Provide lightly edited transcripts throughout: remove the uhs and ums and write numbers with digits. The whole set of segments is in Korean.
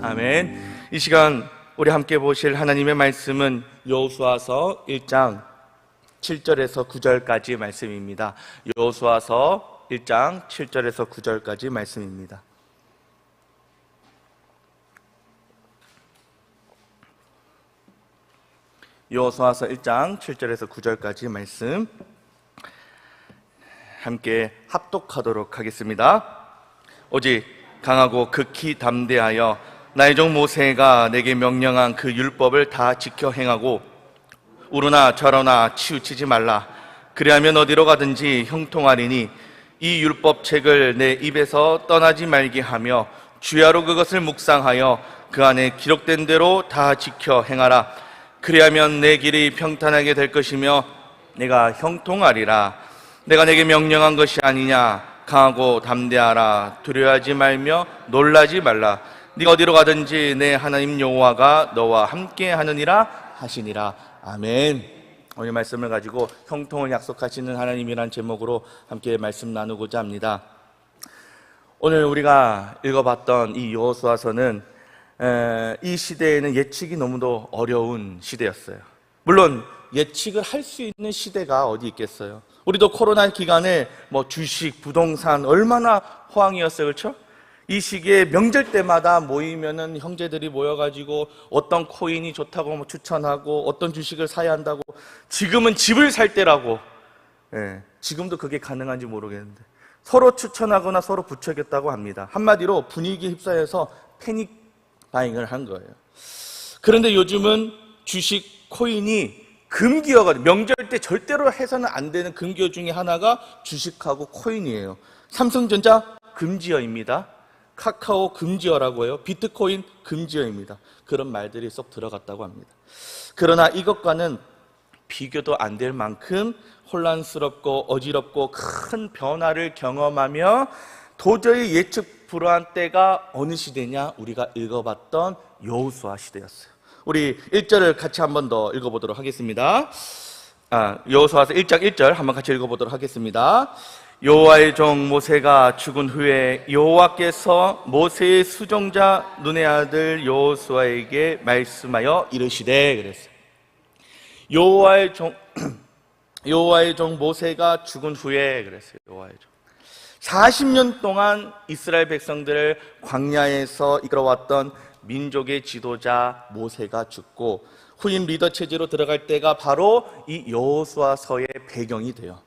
아멘. 이 시간 우리 함께 보실 하나님의 말씀은 여호수아서 1장 7절에서 9절까지 말씀입니다. 여호수아서 1장 7절에서 9절까지 말씀입니다. 여호수아서 1장 7절에서 9절까지 말씀 함께 합독하도록 하겠습니다. 오직 강하고 극히 담대하여 나의 종 모세가 내게 명령한 그 율법을 다 지켜 행하고 우르나 좌로나 치우치지 말라. 그리하면 어디로 가든지 형통하리니 이 율법책을 내 입에서 떠나지 말게 하며 주야로 그것을 묵상하여 그 안에 기록된 대로 다 지켜 행하라. 그리하면 내 길이 평탄하게 될 것이며 내가 형통하리라. 내가 내게 명령한 것이 아니냐. 강하고 담대하라. 두려워하지 말며 놀라지 말라. 네가 어디로 가든지 내 하나님 여호와가 너와 함께 하느니라 하시니라. 아멘. 오늘 말씀을 가지고 형통을 약속하시는 하나님이란 제목으로 함께 말씀 나누고자 합니다. 오늘 우리가 읽어봤던 이 여호수아서는 이 시대에는 예측이 너무도 어려운 시대였어요. 물론 예측을 할 수 있는 시대가 어디 있겠어요. 우리도 코로나 기간에 주식, 부동산 얼마나 호황이었어요. 그렇죠? 이 시기에 명절 때마다 모이면은 형제들이 모여가지고 어떤 코인이 좋다고 추천하고 어떤 주식을 사야 한다고, 지금은 집을 살 때라고. 지금도 그게 가능한지 모르겠는데 서로 추천하거나 서로 부추겼다고 합니다. 한마디로 분위기에 휩싸여서 패닉 바잉을 한 거예요. 그런데 요즘은 주식, 코인이 금기어가지고 명절 때 절대로 해서는 안 되는 금기어 중에 하나가 주식하고 코인이에요. 삼성전자 금지어입니다. 카카오 금지어라고 해요. 비트코인 금지어입니다. 그런 말들이 쏙 들어갔다고 합니다. 그러나 이것과는 비교도 안 될 만큼 혼란스럽고 어지럽고 큰 변화를 경험하며 도저히 예측 불허한 때가 어느 시대냐? 우리가 읽어봤던 여호수아 시대였어요. 우리 1절을 같이 한 번 더 읽어보도록 하겠습니다. 여호수아서 1장 1절 한번 같이 읽어보도록 하겠습니다. 여호와의 종 모세가 죽은 후에 여호와께서 모세의 수종자 눈의 아들 여호수아에게 말씀하여 이르시되, 그랬어요. 여호와의 종 모세가 죽은 후에, 그랬어요. 여호와의 종 40년 동안 이스라엘 백성들을 광야에서 이끌어왔던 민족의 지도자 모세가 죽고 후임 리더 체제로 들어갈 때가 바로 이 여호수아서의 배경이 돼요.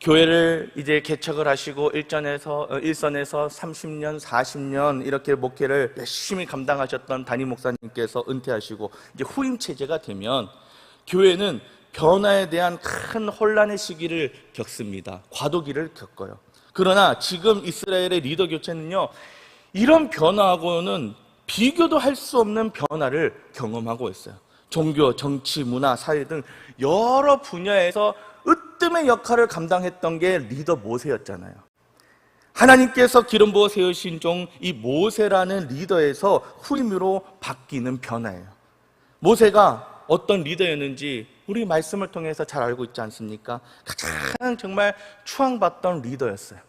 교회를 이제 개척을 하시고 일선에서 30년, 40년 이렇게 목회를 열심히 감당하셨던 담임 목사님께서 은퇴하시고 이제 후임 체제가 되면 교회는 변화에 대한 큰 혼란의 시기를 겪습니다. 과도기를 겪어요. 그러나 지금 이스라엘의 리더 교체는요, 이런 변화하고는 비교도 할 수 없는 변화를 경험하고 있어요. 종교, 정치, 문화, 사회 등 여러 분야에서 으뜸의 역할을 감당했던 게 리더 모세였잖아요. 하나님께서 기름 부어 세우신 종 이 모세라는 리더에서 후임으로 바뀌는 변화예요. 모세가 어떤 리더였는지 우리 말씀을 통해서 잘 알고 있지 않습니까? 가장 정말 추앙받던 리더였어요.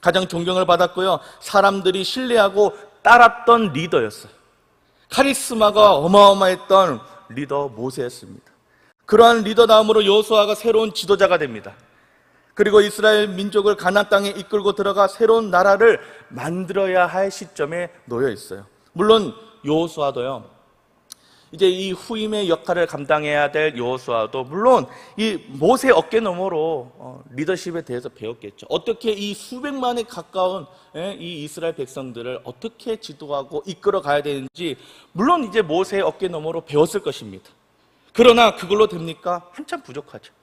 가장 존경을 받았고요, 사람들이 신뢰하고 따랐던 리더였어요. 카리스마가 어마어마했던 리더 모세였습니다. 그러한 리더다음으로 여호수아가 새로운 지도자가 됩니다. 그리고 이스라엘 민족을 가나안 땅에 이끌고 들어가 새로운 나라를 만들어야 할 시점에 놓여 있어요. 물론 여호수아도요, 이제 이 후임의 역할을 감당해야 될 여호수아도 물론 이 모세 어깨 너머로 리더십에 대해서 배웠겠죠. 어떻게 이 수백만에 가까운 이 이스라엘 백성들을 어떻게 지도하고 이끌어 가야 되는지 물론 이제 모세의 어깨 너머로 배웠을 것입니다. 그러나 그걸로 됩니까? 한참 부족하죠.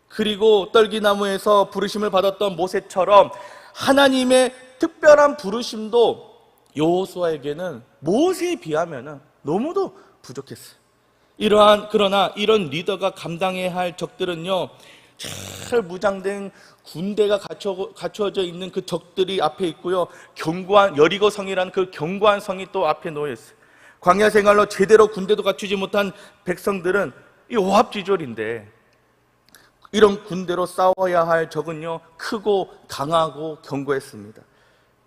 그리고 떨기나무에서 부르심을 받았던 모세처럼 하나님의 특별한 부르심도 여호수아에게는 모세에 비하면 너무도 부족했어요. 그러나 이런 리더가 감당해야 할 적들은요, 잘 무장된 군대가 갖추어져 있는 그 적들이 앞에 있고요, 견고한 여리고 성이라는 그 견고한 성이 또 앞에 놓여 있어요. 광야 생활로 제대로 군대도 갖추지 못한 백성들은 이 오합지졸인데 이런 군대로 싸워야 할 적은요, 크고 강하고 견고했습니다.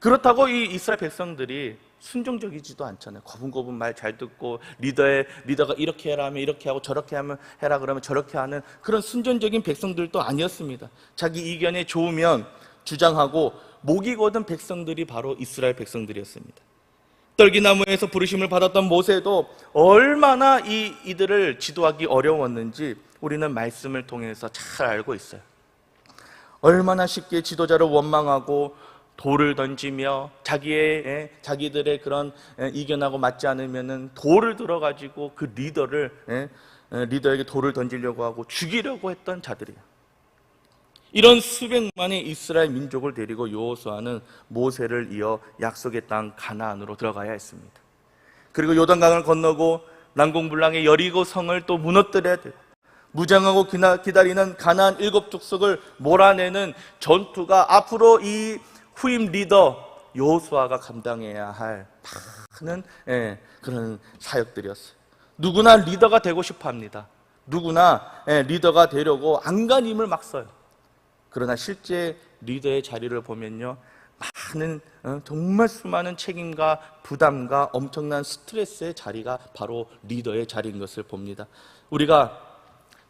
그렇다고 이 이스라엘 백성들이 순종적이지도 않잖아요. 거분거분 말 잘 듣고 리더가 이렇게 해라 하면 이렇게 하고 저렇게 하면 해라 그러면 저렇게 하는 그런 순종적인 백성들도 아니었습니다. 자기 이견에 좋으면 주장하고 목이 곧은 백성들이 바로 이스라엘 백성들이었습니다. 떨기나무에서 부르심을 받았던 모세도 얼마나 이들을 지도하기 어려웠는지 우리는 말씀을 통해서 잘 알고 있어요. 얼마나 쉽게 지도자를 원망하고 돌을 던지며 자기들의 그런 이견하고 맞지 않으면은 돌을 들어가지고 그 리더에게 돌을 던지려고 하고 죽이려고 했던 자들이에요. 이런 수백만의 이스라엘 민족을 데리고 여호수아는 모세를 이어 약속의 땅 가나안으로 들어가야 했습니다. 그리고 요단강을 건너고 난공불락의 여리고 성을 또 무너뜨려야 돼요. 무장하고 기다리는 가나안 7족속을 몰아내는 전투가 앞으로 이 후임 리더 여호수아가 감당해야 할 많은 그런 사역들이었어요. 누구나 리더가 되고 싶어 합니다. 누구나 리더가 되려고 안간힘을 막 써요. 그러나 실제 리더의 자리를 보면요, 많은 정말 수많은 책임과 부담과 엄청난 스트레스의 자리가 바로 리더의 자리인 것을 봅니다. 우리가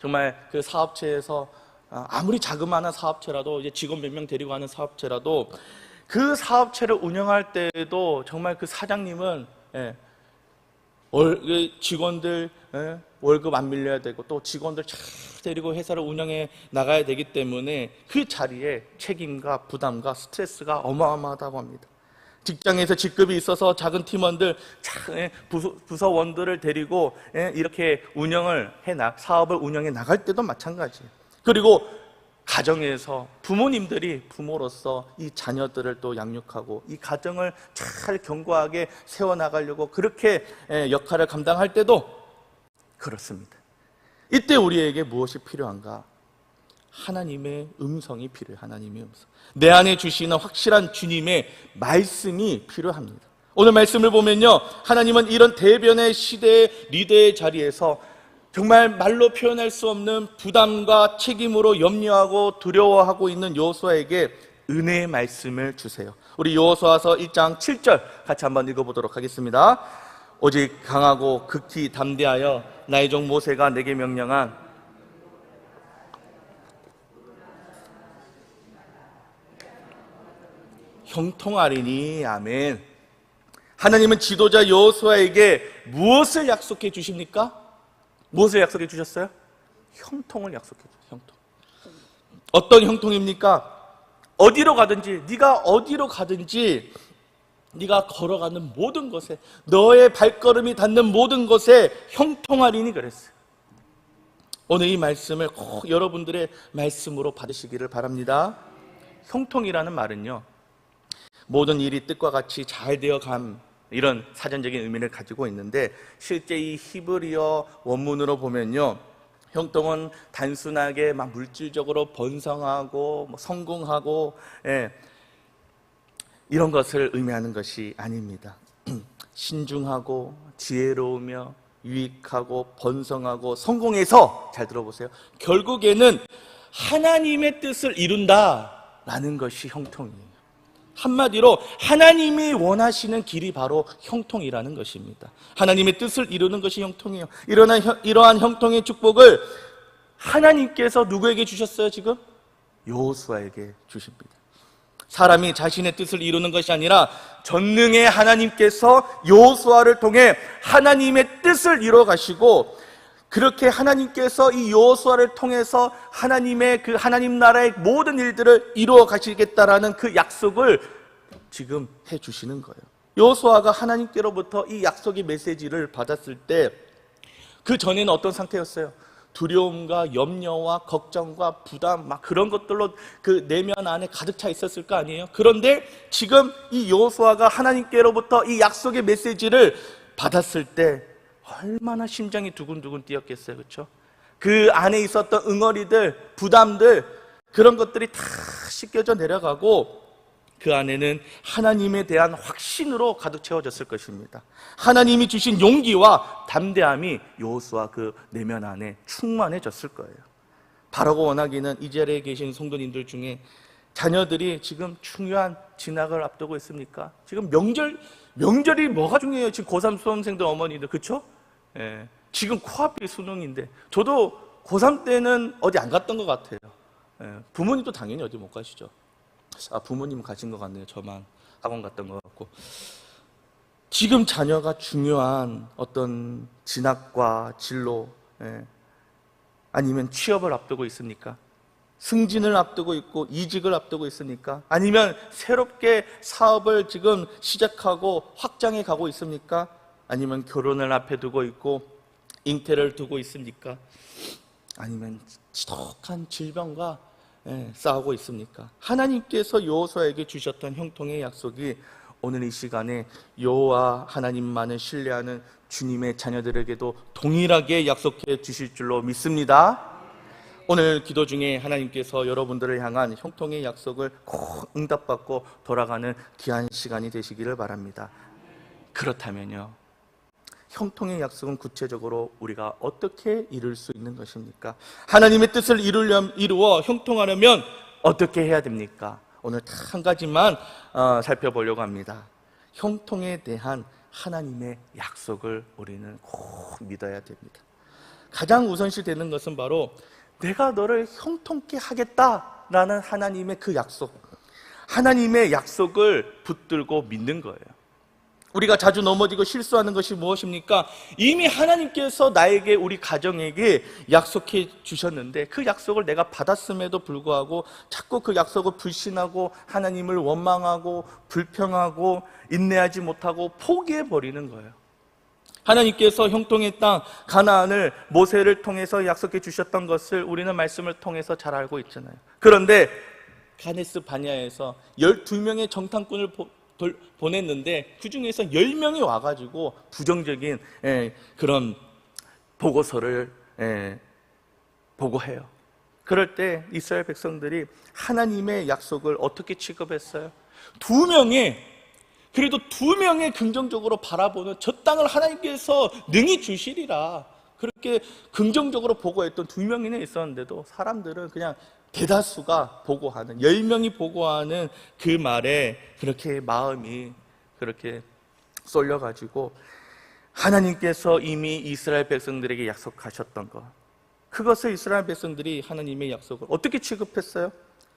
정말 그 사업체에서 아무리 자그마한 사업체라도 이제 직원 몇 명 데리고 하는 사업체라도 그 사업체를 운영할 때에도 정말 그 사장님은 직원들 월급 안 밀려야 되고 또 직원들 잘 데리고 회사를 운영해 나가야 되기 때문에 그 자리에 책임과 부담과 스트레스가 어마어마하다고 합니다. 직장에서 직급이 있어서 작은 팀원들, 부서원들을 데리고 이렇게 사업을 운영해 나갈 때도 마찬가지예요. 그리고 가정에서 부모님들이 부모로서 이 자녀들을 또 양육하고 이 가정을 잘 견고하게 세워나가려고 그렇게 역할을 감당할 때도 그렇습니다. 이때 우리에게 무엇이 필요한가? 하나님의 음성이 필요해요. 하나님의 음성. 내 안에 주시는 확실한 주님의 말씀이 필요합니다. 오늘 말씀을 보면요, 하나님은 이런 대변의 시대의 리더의 자리에서 정말 말로 표현할 수 없는 부담과 책임으로 염려하고 두려워하고 있는 여호수아에게 은혜의 말씀을 주세요. 우리 여호수아서 1장 7절 같이 한번 읽어보도록 하겠습니다. 오직 강하고 극히 담대하여 나의 종 모세가 내게 명령한 형통하리니. 아멘. 하나님은 지도자 여호수아에게 무엇을 약속해 주십니까? 무엇을 약속해 주셨어요? 형통을 약속해 주셨어요. 형통. 어떤 형통입니까? 어디로 가든지, 네가 어디로 가든지 네가 걸어가는 모든 것에, 너의 발걸음이 닿는 모든 것에 형통하리니 그랬어요. 오늘 이 말씀을 꼭 여러분들의 말씀으로 받으시기를 바랍니다. 형통이라는 말은요, 모든 일이 뜻과 같이 잘 되어감, 이런 사전적인 의미를 가지고 있는데, 실제 이 히브리어 원문으로 보면요, 형통은 단순하게 막 물질적으로 번성하고 성공하고 이런 것을 의미하는 것이 아닙니다. 신중하고 지혜로우며 유익하고 번성하고 성공해서, 잘 들어보세요, 결국에는 하나님의 뜻을 이룬다라는 것이 형통이에요. 한마디로 하나님이 원하시는 길이 바로 형통이라는 것입니다. 하나님의 뜻을 이루는 것이 형통이에요. 이러한 형통의 축복을 하나님께서 누구에게 주셨어요? 지금 여호수아에게 주십니다. 사람이 자신의 뜻을 이루는 것이 아니라 전능의 하나님께서 여호수아를 통해 하나님의 뜻을 이루어 가시고, 그렇게 하나님께서 이 여호수아를 통해서 하나님의 그 하나님 나라의 모든 일들을 이루어 가시겠다라는 그 약속을 지금 해 주시는 거예요. 여호수아가 하나님께로부터 이 약속의 메시지를 받았을 때 그 전에는 어떤 상태였어요? 두려움과 염려와 걱정과 부담, 막 그런 것들로 그 내면 안에 가득 차 있었을 거 아니에요? 그런데 지금 이 여호수아가 하나님께로부터 이 약속의 메시지를 받았을 때 얼마나 심장이 두근두근 뛰었겠어요, 그렇죠? 그 안에 있었던 응어리들, 부담들, 그런 것들이 다 씻겨져 내려가고 그 안에는 하나님에 대한 확신으로 가득 채워졌을 것입니다. 하나님이 주신 용기와 담대함이 여호수아 그 내면 안에 충만해졌을 거예요. 바라고 원하기는 이 자리에 계신 성도님들 중에 자녀들이 지금 중요한 진학을 앞두고 있습니까? 지금 명절이 뭐가 중요해요? 지금 고3 수험생들 어머니들, 그쵸? 예. 지금 코앞이 수능인데, 저도 고3 때는 어디 안 갔던 것 같아요. 예. 부모님도 당연히 어디 못 가시죠. 부모님은 가신 것 같네요. 저만 학원 갔던 것 같고. 지금 자녀가 중요한 어떤 진학과 진로, 아니면 취업을 앞두고 있습니까? 승진을 앞두고 있고 이직을 앞두고 있습니까? 아니면 새롭게 사업을 지금 시작하고 확장해 가고 있습니까? 아니면 결혼을 앞에 두고 있고 잉태를 두고 있습니까? 아니면 지독한 질병과 싸우고 있습니까? 하나님께서 여호수아에게 주셨던 형통의 약속이 오늘 이 시간에 여호와 하나님만을 신뢰하는 주님의 자녀들에게도 동일하게 약속해 주실 줄로 믿습니다. 오늘 기도 중에 하나님께서 여러분들을 향한 형통의 약속을 꼭 응답받고 돌아가는 귀한 시간이 되시기를 바랍니다. 그렇다면요, 형통의 약속은 구체적으로 우리가 어떻게 이룰 수 있는 것입니까? 하나님의 뜻을 이루어 형통하려면 어떻게 해야 됩니까? 오늘 딱 한 가지만 살펴보려고 합니다. 형통에 대한 하나님의 약속을 우리는 꼭 믿어야 됩니다. 가장 우선시 되는 것은 바로 내가 너를 형통케 하겠다라는 하나님의 그 약속, 하나님의 약속을 붙들고 믿는 거예요. 우리가 자주 넘어지고 실수하는 것이 무엇입니까? 이미 하나님께서 나에게, 우리 가정에게 약속해 주셨는데 그 약속을 내가 받았음에도 불구하고 자꾸 그 약속을 불신하고 하나님을 원망하고 불평하고 인내하지 못하고 포기해 버리는 거예요. 하나님께서 형통의 땅 가나안을 모세를 통해서 약속해 주셨던 것을 우리는 말씀을 통해서 잘 알고 있잖아요. 그런데 가데스 바네아에서 12명의 정탐꾼을 보냈는데 그 중에서 10명이 와가지고 부정적인 그런 보고서를 보고해요. 그럴 때 이스라엘 백성들이 하나님의 약속을 어떻게 취급했어요? 그래도 2명의 긍정적으로 바라보는 저 땅을 하나님께서 능히 주시리라 그렇게 긍정적으로 보고했던 2명이나 있었는데도 사람들은 그냥 대다수가 보고하는, 10명이 보고하는 그 말에 그렇게 마음이 그렇게 쏠려가지고 하나님께서 이미 이스라엘 백성들에게 약속하셨던 것, 그것을 이스라엘 백성들이 하나님의 약속을 어떻게 취급했어요?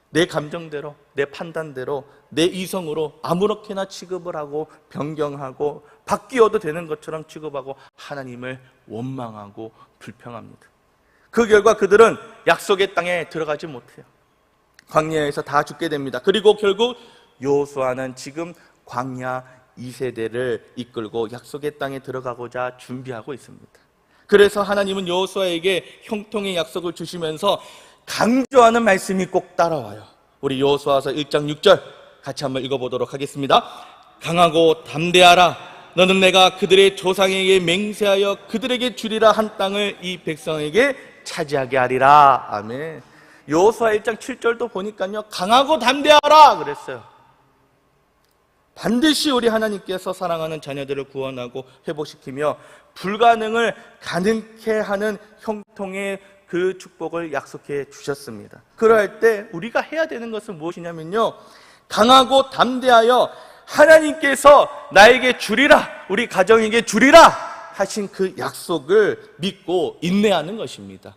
내 감정대로, 내 판단대로, 내 이성으로 아무렇게나 취급을 하고 변경하고 바뀌어도 되는 것처럼 취급하고 하나님을 원망하고 불평합니다. 그 결과 그들은 약속의 땅에 들어가지 못해요. 광야에서 다 죽게 됩니다. 그리고 결국 여호수아는 지금 광야 2세대를 이끌고 약속의 땅에 들어가고자 준비하고 있습니다. 그래서 하나님은 여호수아에게 형통의 약속을 주시면서 강조하는 말씀이 꼭 따라와요. 우리 여호수아서 1장 6절 같이 한번 읽어보도록 하겠습니다. 강하고 담대하라. 너는 내가 그들의 조상에게 맹세하여 그들에게 주리라 한 땅을 이 백성에게 차지하게 하리라. 아멘. 여호수아 1장 7절도 보니까요, 강하고 담대하라 그랬어요. 반드시 우리 하나님께서 사랑하는 자녀들을 구원하고 회복시키며 불가능을 가능케 하는 형통의 그 축복을 약속해 주셨습니다. 그럴 때 우리가 해야 되는 것은 무엇이냐면요, 강하고 담대하여 하나님께서 나에게 주리라, 우리 가정에게 주리라 하신 그 약속을 믿고 인내하는 것입니다.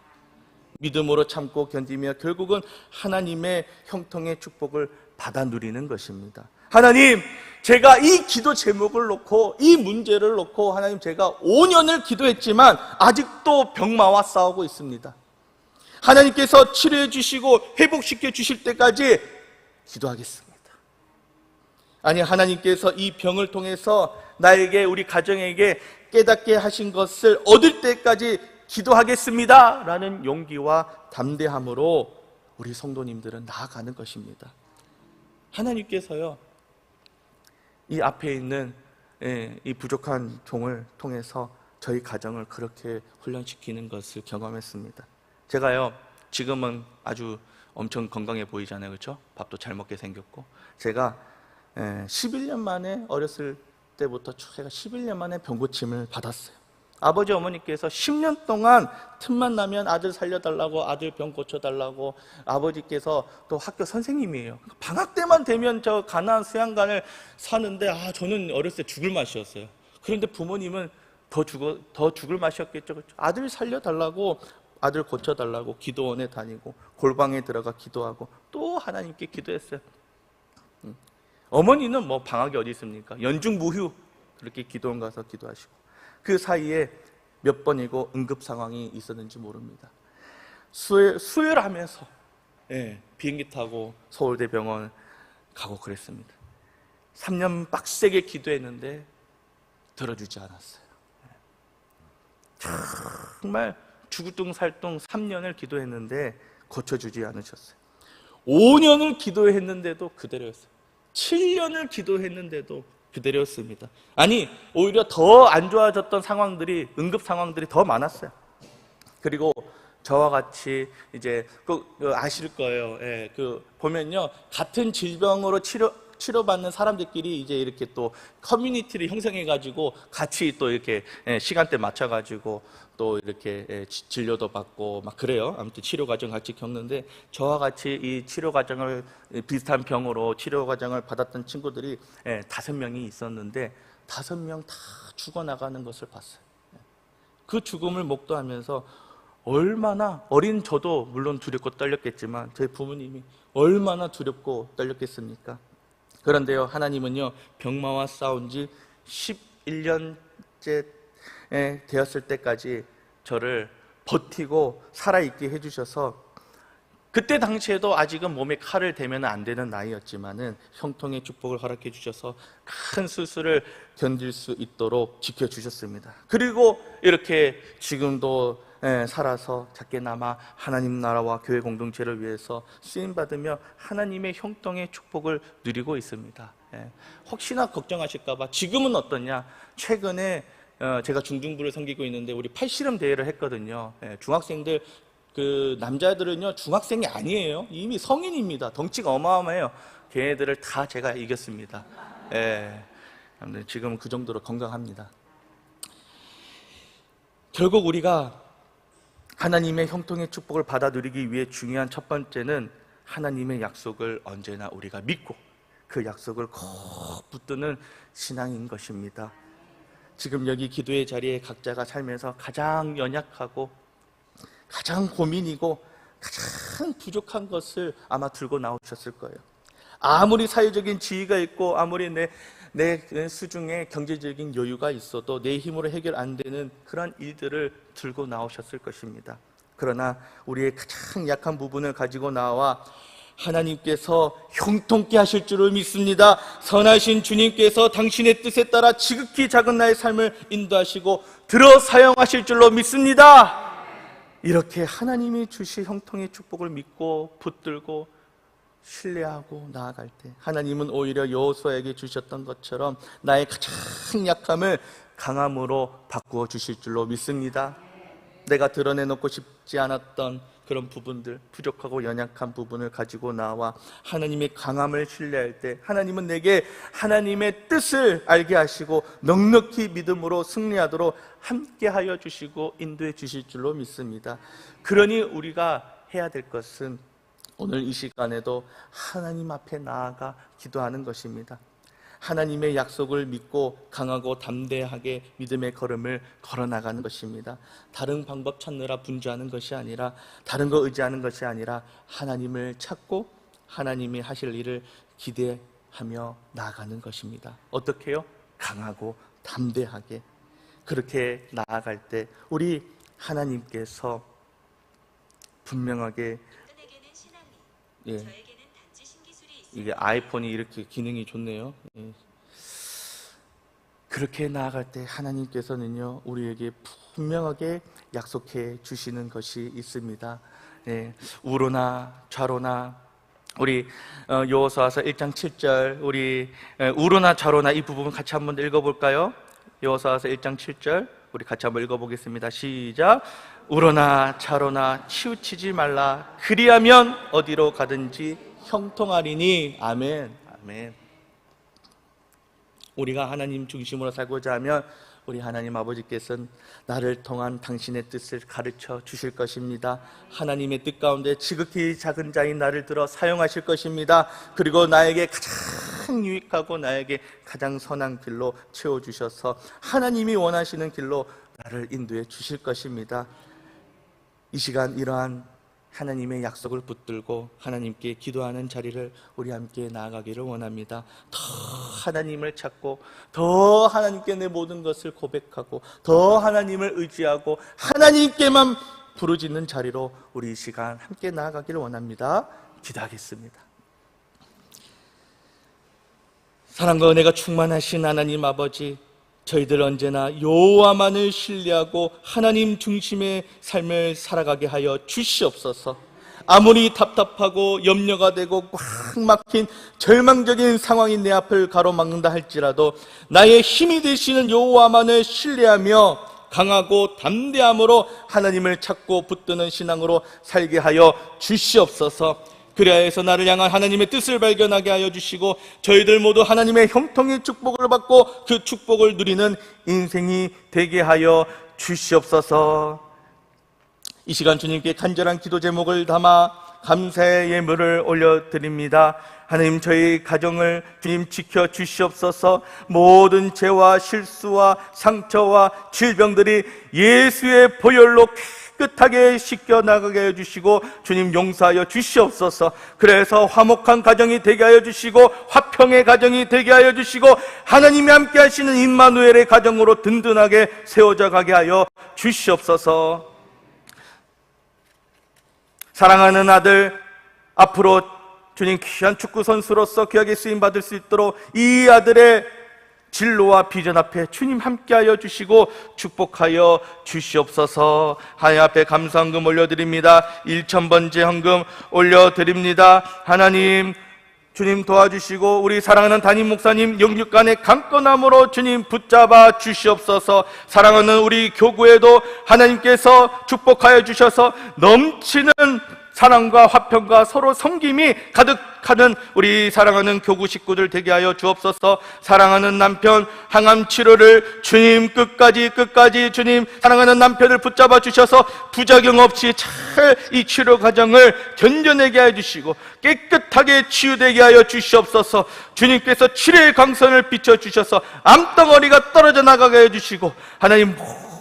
믿음으로 참고 견디며 결국은 하나님의 형통의 축복을 받아 누리는 것입니다. 하나님, 제가 이 기도 제목을 놓고 이 문제를 놓고 하나님, 제가 5년을 기도했지만 아직도 병마와 싸우고 있습니다. 하나님께서 치료해 주시고 회복시켜 주실 때까지 기도하겠습니다. 아니, 하나님께서 이 병을 통해서 나에게, 우리 가정에게 깨닫게 하신 것을 얻을 때까지 기도하겠습니다 라는 용기와 담대함으로 우리 성도님들은 나아가는 것입니다. 하나님께서요, 이 앞에 있는 이 부족한 종을 통해서 저희 가정을 그렇게 훈련시키는 것을 경험했습니다. 제가요, 지금은 아주 엄청 건강해 보이잖아요, 그렇죠? 밥도 잘 먹게 생겼고. 제가 11년 만에, 어렸을 때부터 제가 11년 만에 병고침을 받았어요. 아버지 어머니께서 10년 동안 틈만 나면 아들 살려달라고, 아들 병 고쳐달라고, 아버지께서 또 학교 선생님이에요. 방학 때만 되면 저 가나안 수양관을 사는데, 저는 어렸을 때 죽을 맛이었어요. 그런데 부모님은 더 죽을 맛이었겠죠. 그렇죠? 아들 살려달라고, 아들 고쳐달라고 기도원에 다니고 골방에 들어가 기도하고 또 하나님께 기도했어요. 어머니는 뭐 방학이 어디 있습니까? 연중무휴 그렇게 기도원 가서 기도하시고, 그 사이에 몇 번이고 응급 상황이 있었는지 모릅니다. 수혈하면서 비행기 타고 서울대병원 가고 그랬습니다. 3년 빡세게 기도했는데 들어주지 않았어요. 정말 죽을둥살둥 3년을 기도했는데 고쳐주지 않으셨어요. 5년을 기도했는데도 그대로였어요. 7년을 기도했는데도 그대로였습니다. 아니, 오히려 더 안 좋아졌던 상황들이, 응급 상황들이 더 많았어요. 그리고 저와 같이 이제 아실 거예요. 보면요, 같은 질병으로 치료받는 사람들끼리 이제 이렇게 또 커뮤니티를 형성해가지고 같이 또 이렇게 시간대 맞춰가지고 또 이렇게 진료도 받고 막 그래요. 아무튼 치료 과정 같이 겪는데, 저와 같이 이 치료 과정을, 비슷한 병으로 치료 과정을 받았던 친구들이 5명이 있었는데 5명 다 죽어나가는 것을 봤어요. 그 죽음을 목도하면서 얼마나, 어린 저도 물론 두렵고 떨렸겠지만 저희 부모님이 얼마나 두렵고 떨렸겠습니까? 그런데요, 하나님은요, 병마와 싸운 지 11년째 되었을 때까지 저를 버티고 살아있게 해주셔서, 그때 당시에도 아직은 몸에 칼을 대면 안 되는 나이였지만은 형통의 축복을 허락해 주셔서 큰 수술을 견딜 수 있도록 지켜주셨습니다. 그리고 이렇게 지금도 살아서 작게나마 하나님 나라와 교회 공동체를 위해서 쓰임받으며 하나님의 형통의 축복을 누리고 있습니다. 혹시나 걱정하실까 봐, 지금은 어떠냐? 최근에 제가 중등부를 섬기고 있는데 우리 팔씨름 대회를 했거든요. 중학생들, 그 남자들은요 중학생이 아니에요. 이미 성인입니다. 덩치가 어마어마해요. 걔네들을 다 제가 이겼습니다. 지금 그 정도로 건강합니다. 결국 우리가 하나님의 형통의 축복을 받아 누리기 위해 중요한 첫 번째는 하나님의 약속을 언제나 우리가 믿고 그 약속을 꼭 붙드는 신앙인 것입니다. 지금 여기 기도의 자리에 각자가 살면서 가장 연약하고 가장 고민이고 가장 부족한 것을 아마 들고 나오셨을 거예요. 아무리 사회적인 지위가 있고 아무리 내 수중에 경제적인 여유가 있어도 내 힘으로 해결 안 되는 그런 일들을 들고 나오셨을 것입니다. 그러나 우리의 가장 약한 부분을 가지고 나와 하나님께서 형통케 하실 줄을 믿습니다. 선하신 주님께서 당신의 뜻에 따라 지극히 작은 나의 삶을 인도하시고 들어 사용하실 줄로 믿습니다. 이렇게 하나님이 주실 형통의 축복을 믿고 붙들고 신뢰하고 나아갈 때 하나님은 오히려 여호수아에게 주셨던 것처럼 나의 가장 약함을 강함으로 바꾸어 주실 줄로 믿습니다. 내가 드러내놓고 싶지 않았던 그런 부분들, 부족하고 연약한 부분을 가지고 나와 하나님의 강함을 신뢰할 때 하나님은 내게 하나님의 뜻을 알게 하시고 넉넉히 믿음으로 승리하도록 함께하여 주시고 인도해 주실 줄로 믿습니다. 그러니 우리가 해야 될 것은 오늘 이 시간에도 하나님 앞에 나아가 기도하는 것입니다. 하나님의 약속을 믿고 강하고 담대하게 믿음의 걸음을 걸어나가는 것입니다. 다른 방법 찾느라 분주하는 것이 아니라, 다른 거 의지하는 것이 아니라 하나님을 찾고 하나님이 하실 일을 기대하며 나아가는 것입니다. 어떻게 해요? 강하고 담대하게. 그렇게 나아갈 때 우리 하나님께서 분명하게, 이게 아이폰이 이렇게 기능이 좋네요. 그렇게 나아갈 때 하나님께서는요 우리에게 분명하게 약속해 주시는 것이 있습니다. 우로나 좌로나, 우리 여호수아서 1장 7절, 우리 우로나 좌로나 이 부분 같이 한번 읽어볼까요? 여호수아서 1장 7절 우리 같이 한번 읽어보겠습니다. 시작. 우로나 좌로나 치우치지 말라. 그리하면 어디로 가든지 형통하리니. 아멘. 아멘. 우리가 하나님 중심으로 살고자 하면 우리 하나님 아버지께서는 나를 통한 당신의 뜻을 가르쳐 주실 것입니다. 하나님의 뜻 가운데 지극히 작은 자인 나를 들어 사용하실 것입니다. 그리고 나에게 가장 유익하고 나에게 가장 선한 길로 채워주셔서 하나님이 원하시는 길로 나를 인도해 주실 것입니다. 이 시간 이러한 하나님의 약속을 붙들고 하나님께 기도하는 자리를 우리 함께 나아가기를 원합니다. 더 하나님을 찾고 더 하나님께 내 모든 것을 고백하고 더 하나님을 의지하고 하나님께만 부르짖는 자리로 우리 이 시간 함께 나아가기를 원합니다. 기도하겠습니다. 사랑과 은혜가 충만하신 하나님 아버지, 저희들 언제나 여호와만을 신뢰하고 하나님 중심의 삶을 살아가게 하여 주시옵소서. 아무리 답답하고 염려가 되고 꽉 막힌 절망적인 상황이 내 앞을 가로막는다 할지라도 나의 힘이 되시는 여호와만을 신뢰하며 강하고 담대함으로 하나님을 찾고 붙드는 신앙으로 살게 하여 주시옵소서. 그래야 해서 나를 향한 하나님의 뜻을 발견하게 하여 주시고 저희들 모두 하나님의 형통의 축복을 받고 그 축복을 누리는 인생이 되게 하여 주시옵소서. 이 시간 주님께 간절한 기도 제목을 담아 감사의 예물을 올려드립니다. 하나님, 저희 가정을 주님 지켜 주시옵소서. 모든 죄와 실수와 상처와 질병들이 예수의 보혈로 깨끗하게 씻겨나가게 해주시고 주님 용서하여 주시옵소서. 그래서 화목한 가정이 되게 하여 주시고 화평의 가정이 되게 하여 주시고 하나님이 함께 하시는 임마누엘의 가정으로 든든하게 세워져 가게 하여 주시옵소서. 사랑하는 아들, 앞으로 주님 귀한 축구 선수로서 귀하게 쓰임받을 수 있도록 이 아들의 진로와 비전 앞에 주님 함께하여 주시고 축복하여 주시옵소서. 하나님 앞에 감사헌금 올려드립니다. 1,000번째 헌금 올려드립니다. 하나님, 주님 도와주시고 우리 사랑하는 담임 목사님 영육간의 강건함으로 주님 붙잡아 주시옵소서. 사랑하는 우리 교구에도 하나님께서 축복하여 주셔서 넘치는 사랑과 화평과 서로 섬김이 가득하는 우리 사랑하는 교구 식구들 되게 하여 주옵소서. 사랑하는 남편 항암 치료를 주님 끝까지 주님 사랑하는 남편을 붙잡아 주셔서 부작용 없이 잘 이 치료 과정을 견뎌내게 하여 주시고 깨끗하게 치유되게 하여 주시옵소서. 주님께서 치료의 광선을 비춰 주셔서 암덩어리가 떨어져 나가게 해 주시고 하나님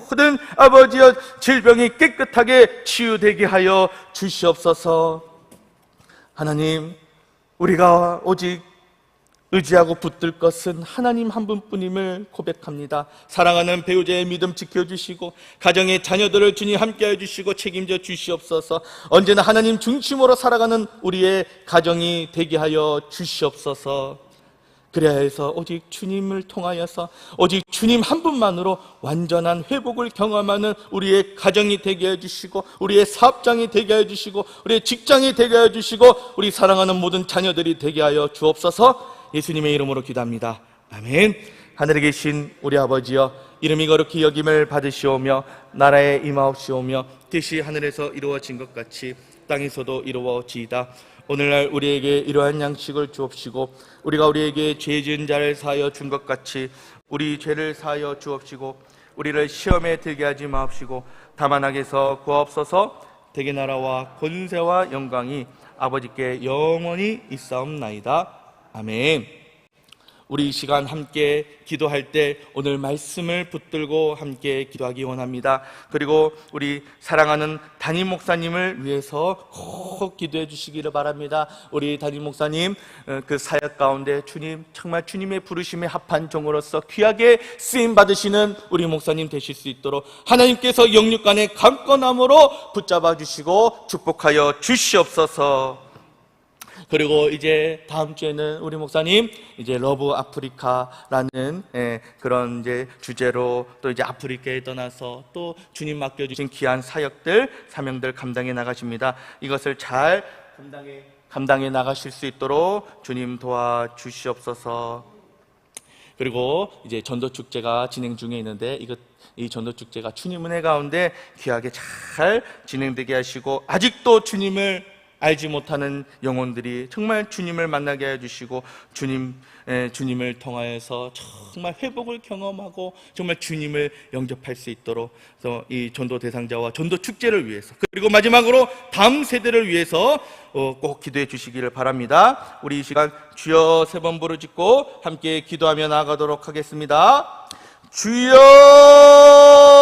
모든 아버지여 질병이 깨끗하게 치유되게 하여 주시옵소서. 하나님, 우리가 오직 의지하고 붙들 것은 하나님 한 분뿐임을 고백합니다. 사랑하는 배우자의 믿음 지켜주시고 가정의 자녀들을 주님 함께해 주시고 책임져 주시옵소서. 언제나 하나님 중심으로 살아가는 우리의 가정이 되게 하여 주시옵소서. 그래야 해서 오직 주님을 통하여서 오직 주님 한 분만으로 완전한 회복을 경험하는 우리의 가정이 되게 해주시고 우리의 사업장이 되게 해주시고 우리의 직장이 되게 해주시고 우리 사랑하는 모든 자녀들이 되게 하여 주옵소서. 예수님의 이름으로 기도합니다. 아멘. 하늘에 계신 우리 아버지여, 이름이 거룩히 여김을 받으시오며 나라에 임하옵시오며 뜻이 하늘에서 이루어진 것 같이 땅에서도 이루어지이다. 오늘날 우리에게 이러한 양식을 주옵시고 우리가 우리에게 죄 지은 자를 사하여 준 것 같이 우리 죄를 사하여 주옵시고 우리를 시험에 들게 하지 마옵시고 다만 악에서 구하옵소서. 대개 나라와 권세와 영광이 아버지께 영원히 있사옵나이다. 아멘. 우리 이 시간 함께 기도할 때 오늘 말씀을 붙들고 함께 기도하기 원합니다. 그리고 우리 사랑하는 담임 목사님을 위해서 꼭 기도해 주시기를 바랍니다. 우리 담임 목사님 그 사역 가운데 주님 정말 주님의 부르심에 합한 종으로서 귀하게 쓰임 받으시는 우리 목사님 되실 수 있도록 하나님께서 영육간의 강건함으로 붙잡아 주시고 축복하여 주시옵소서. 그리고 이제 다음 주에는 우리 목사님 이제 러브 아프리카라는 그런 이제 주제로 또 이제 아프리카에 떠나서 또 주님 맡겨주신 귀한 사역들 사명들 감당해 나가십니다. 이것을 잘 감당해 나가실 수 있도록 주님 도와주시옵소서. 그리고 이제 전도 축제가 진행 중에 있는데 이 전도 축제가 주님 은혜 가운데 귀하게 잘 진행되게 하시고 아직도 주님을 알지 못하는 영혼들이 정말 주님을 만나게 해주시고 주님을 통하여서 정말 회복을 경험하고 정말 주님을 영접할 수 있도록 이 전도 대상자와 전도 축제를 위해서, 그리고 마지막으로 다음 세대를 위해서 꼭 기도해 주시기를 바랍니다. 우리 이 시간 주여 3번 부르짖고 함께 기도하며 나아가도록 하겠습니다. 주여